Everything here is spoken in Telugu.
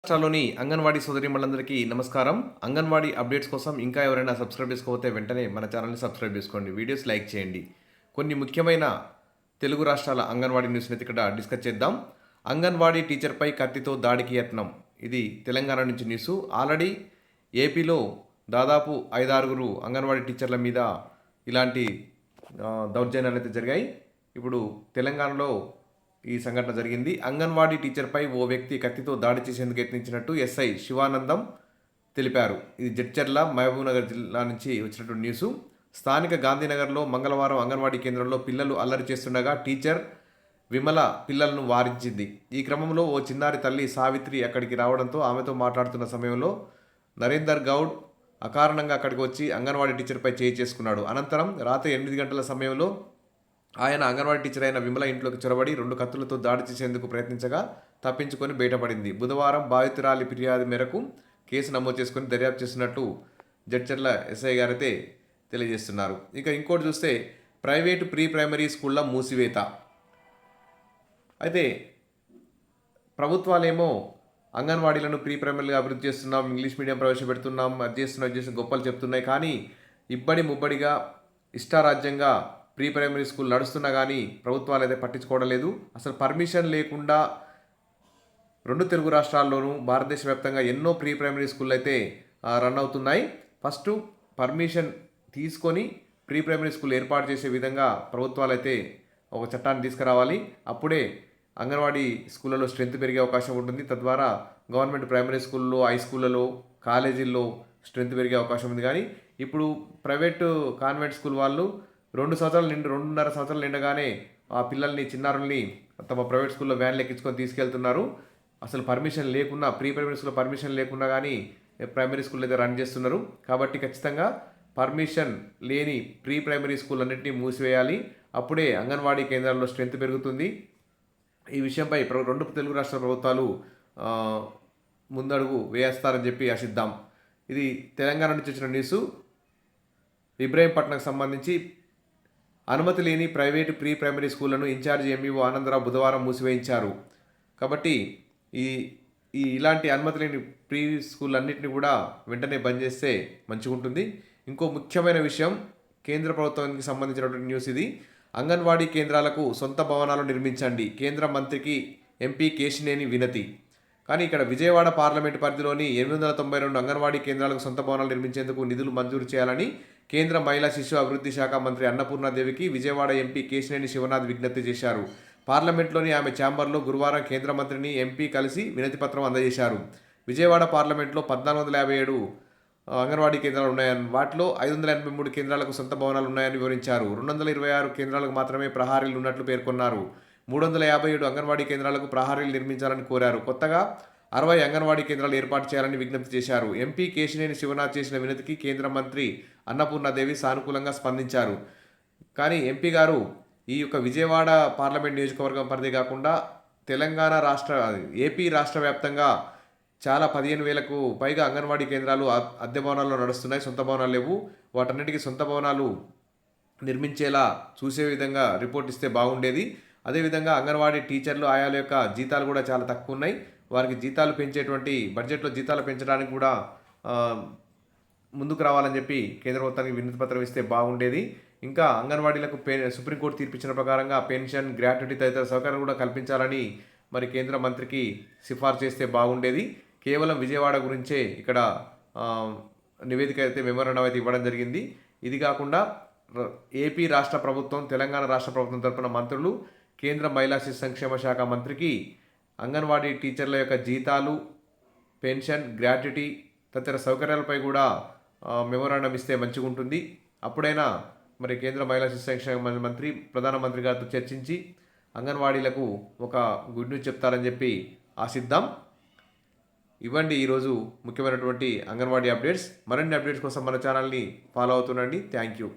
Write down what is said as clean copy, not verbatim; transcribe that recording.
రాష్ట్రాల్లోని అంగన్వాడీ సోదరీమణులందరికీ నమస్కారం. అంగన్వాడీ అప్డేట్స్ కోసం ఇంకా ఎవరైనా సబ్స్క్రైబ్ చేసుకోకపోతే వెంటనే మన ఛానల్ని సబ్స్క్రైబ్ చేసుకోండి. వీడియోస్ లైక్ చేయండి. కొన్ని ముఖ్యమైన తెలుగు రాష్ట్రాల అంగన్వాడీ న్యూస్ని ఇక్కడ డిస్కస్ చేద్దాం. అంగన్వాడీ టీచర్పై కత్తితో దాడికి యత్నం. ఇది తెలంగాణ నుంచి న్యూస్. ఆల్రెడీ ఏపీలో దాదాపు 5-6 అంగన్వాడీ టీచర్ల మీద ఇలాంటి దౌర్జన్యాలు అయితే జరిగాయి. ఇప్పుడు తెలంగాణలో ఈ సంఘటన జరిగింది. అంగన్వాడీ టీచర్పై ఓ వ్యక్తి కత్తితో దాడి చేసేందుకు యత్నించినట్టు ఎస్ఐ శివానందం తెలిపారు. ఇది జడ్చర్ల మహబూబ్నగర్ జిల్లా నుంచి వచ్చినటువంటి న్యూస్. స్థానిక గాంధీనగర్లో మంగళవారం అంగన్వాడీ కేంద్రంలో పిల్లలు అల్లరి చేస్తుండగా టీచర్ విమల పిల్లలను వారించింది. ఈ క్రమంలో ఓ చిన్నారి తల్లి సావిత్రి అక్కడికి రావడంతో ఆమెతో మాట్లాడుతున్న సమయంలో నరేందర్ గౌడ్ అకారణంగా అక్కడికి వచ్చి అంగన్వాడీ టీచర్పై చేయి చేసుకున్నాడు. అనంతరం రాత్రి 8 గంటల సమయంలో ఆయన అంగన్వాడీ టీచర్ అయిన విమల ఇంట్లోకి చొరబడి 2 కత్తులతో దాడి చేసేందుకు ప్రయత్నించగా తప్పించుకొని బయటపడింది. బుధవారం బాధితురాలి ఫిర్యాదు మేరకు కేసు నమోదు చేసుకుని దర్యాప్తు చేస్తున్నట్టు జడ్చర్ల ఎస్ఐ గారైతే తెలియజేస్తున్నారు. ఇక ఇంకోటి చూస్తే ప్రైవేటు ప్రీ ప్రైమరీ స్కూళ్ళ మూసివేత. అయితే ప్రభుత్వాలేమో అంగన్వాడీలను ప్రీ ప్రైమరీగా అభివృద్ధి చేస్తున్నాం, ఇంగ్లీష్ మీడియం ప్రవేశపెడుతున్నాం, అది చేస్తున్నాం గొప్పలు చెప్తున్నాయి. కానీ ఇబ్బడి ముబ్బడిగా ఇష్టారాజ్యంగా ప్రీ ప్రైమరీ స్కూల్ నడుస్తున్నా కానీ ప్రభుత్వాలు అయితే పట్టించుకోవడం లేదు. అసలు పర్మిషన్ లేకుండా 2 తెలుగు రాష్ట్రాల్లోనూ భారతదేశ వ్యాప్తంగా ఎన్నో ప్రీ ప్రైమరీ స్కూళ్ళు అయితే రన్ అవుతున్నాయి. ఫస్ట్ పర్మిషన్ తీసుకొని ప్రీ ప్రైమరీ స్కూల్ ఏర్పాటు చేసే విధంగా ప్రభుత్వాలు అయితే ఒక చట్టాన్ని తీసుకురావాలి. అప్పుడే అంగన్వాడీ స్కూళ్ళలో స్ట్రెంత్ పెరిగే అవకాశం ఉంటుంది. తద్వారా గవర్నమెంట్ ప్రైమరీ స్కూల్లో, హై స్కూళ్ళలో, కాలేజీల్లో స్ట్రెంత్ పెరిగే అవకాశం ఉంది. కానీ ఇప్పుడు ప్రైవేటు కాన్వెంట్ స్కూల్ వాళ్ళు 2.5 సంవత్సరాలు నిండగానే ఆ పిల్లల్ని, చిన్నారుల్ని తమ ప్రైవేట్ స్కూల్లో వ్యాన్లు ఎక్కించుకొని తీసుకెళ్తున్నారు. అసలు పర్మిషన్ లేకున్నా, ప్రీ ప్రైమరీ స్కూల్లో పర్మిషన్ లేకున్నా కానీ ప్రైమరీ స్కూల్ అయితే రన్ చేస్తున్నారు. కాబట్టి ఖచ్చితంగా పర్మిషన్ లేని ప్రీ ప్రైమరీ స్కూల్ అన్నింటినీ మూసివేయాలి. అప్పుడే అంగన్వాడీ కేంద్రాల్లో స్ట్రెంత్ పెరుగుతుంది. ఈ విషయంపై 2 తెలుగు రాష్ట్ర ప్రభుత్వాలు ముందడుగు వేస్తారని చెప్పి ఆశిద్దాం. ఇది తెలంగాణ నుంచి వచ్చిన న్యూస్. ఇబ్రహీంపట్నంకు సంబంధించి అనుమతి లేని ప్రైవేటు ప్రీ ప్రైమరీ స్కూళ్లను ఇన్ఛార్జి ఎంఈఓ ఆనందరావు బుధవారం మూసివేయించారు. కాబట్టి ఇలాంటి అనుమతి లేని ప్రీ స్కూల్ అన్నింటినీ కూడా వెంటనే బంద్ చేస్తే మంచిగా ఉంటుంది. ఇంకో ముఖ్యమైన విషయం, కేంద్ర ప్రభుత్వానికి సంబంధించినటువంటి న్యూస్ ఇది. అంగన్వాడీ కేంద్రాలకు సొంత భవనాలు నిర్మించండి, కేంద్ర మంత్రికి ఎంపీ కేశినేని వినతి. కానీ ఇక్కడ విజయవాడ పార్లమెంటు పరిధిలోని 892 అంగన్వాడీ కేంద్రాలకు సొంత భవనాలు నిర్మించేందుకు నిధులు మంజూరు చేయాలని కేంద్ర మహిళా శిశు అభివృద్ధి శాఖ మంత్రి అన్నపూర్ణాదేవికి విజయవాడ ఎంపీ కేశినేని శివనాథ్ విజ్ఞప్తి చేశారు. పార్లమెంట్లోని ఆమె ఛాంబర్లో గురువారం కేంద్ర మంత్రిని ఎంపీ కలిసి వినతి పత్రం అందజేశారు. విజయవాడ పార్లమెంట్లో 1457 అంగన్వాడీ కేంద్రాలు ఉన్నాయని, వాటిలో 583 కేంద్రాలకు సొంత భవనాలు ఉన్నాయని వివరించారు. 226 కేంద్రాలకు మాత్రమే ప్రహారీలు ఉన్నట్లు పేర్కొన్నారు. 357 అంగన్వాడీ కేంద్రాలకు ప్రహారీలు నిర్మించాలని కోరారు. కొత్తగా 60 అంగన్వాడీ కేంద్రాలు ఏర్పాటు చేయాలని విజ్ఞప్తి చేశారు. ఎంపీ కేశినేని శివనాథ్ చేసిన వినతికి కేంద్ర మంత్రి అన్నపూర్ణాదేవి సానుకూలంగా స్పందించారు. కానీ ఎంపీ గారు ఈ యొక్క విజయవాడ పార్లమెంట్ నియోజకవర్గం పరిధి కాకుండా ఏపీ రాష్ట్ర వ్యాప్తంగా చాలా 15,000కు పైగా అంగన్వాడీ కేంద్రాలు అద్దె భవనాల్లో నడుస్తున్నాయి, సొంత భవనాలు లేవు. వాటన్నిటికీ సొంత భవనాలు నిర్మించేలా చూసే విధంగా రిపోర్ట్ ఇస్తే బాగుండేది. అదేవిధంగా అంగన్వాడీ టీచర్లు, ఆయాల యొక్క జీతాలు కూడా చాలా తక్కువ ఉన్నాయి. వారికి జీతాలు పెంచేటువంటి బడ్జెట్లో జీతాలు పెంచడానికి కూడా ముందుకు రావాలని చెప్పి కేంద్ర ప్రభుత్వానికి వినతి పత్రం ఇస్తే బాగుండేది. ఇంకా అంగన్వాడీలకు సుప్రీంకోర్టు తీర్పిచ్చిన ప్రకారంగా పెన్షన్, గ్రాట్యుటీ తదితర సౌకర్యాలు కూడా కల్పించాలని మరి కేంద్ర మంత్రికి సిఫార్సు చేస్తే బాగుండేది. కేవలం విజయవాడ గురించే ఇక్కడ నివేదిక అయితే, మెమోరాండం అయితే ఇవ్వడం జరిగింది. ఇది కాకుండా ఏపీ రాష్ట్ర ప్రభుత్వం, తెలంగాణ రాష్ట్ర ప్రభుత్వం తరపున మంత్రులు కేంద్ర మహిళా శిశు సంక్షేమ శాఖ మంత్రికి అంగన్వాడీ టీచర్ల యొక్క జీతాలు, పెన్షన్, గ్రాట్యుటీ తదితర సౌకర్యాలపై కూడా మెమోరాండం ఇస్తే మంచిగా ఉంటుంది. అప్పుడైనా మరి కేంద్ర మహిళా శిశు సంక్షేమ మంత్రి ప్రధానమంత్రి గారితో చర్చించి అంగన్వాడీలకు ఒక గుడ్ న్యూస్ చెప్తారని చెప్పి ఆశిద్దాం. ఇవ్వండి ఈరోజు ముఖ్యమైనటువంటి అంగన్వాడీ అప్డేట్స్. మరిన్ని అప్డేట్స్ కోసం మన ఛానల్ని ఫాలో అవుతుండండి. Thank you.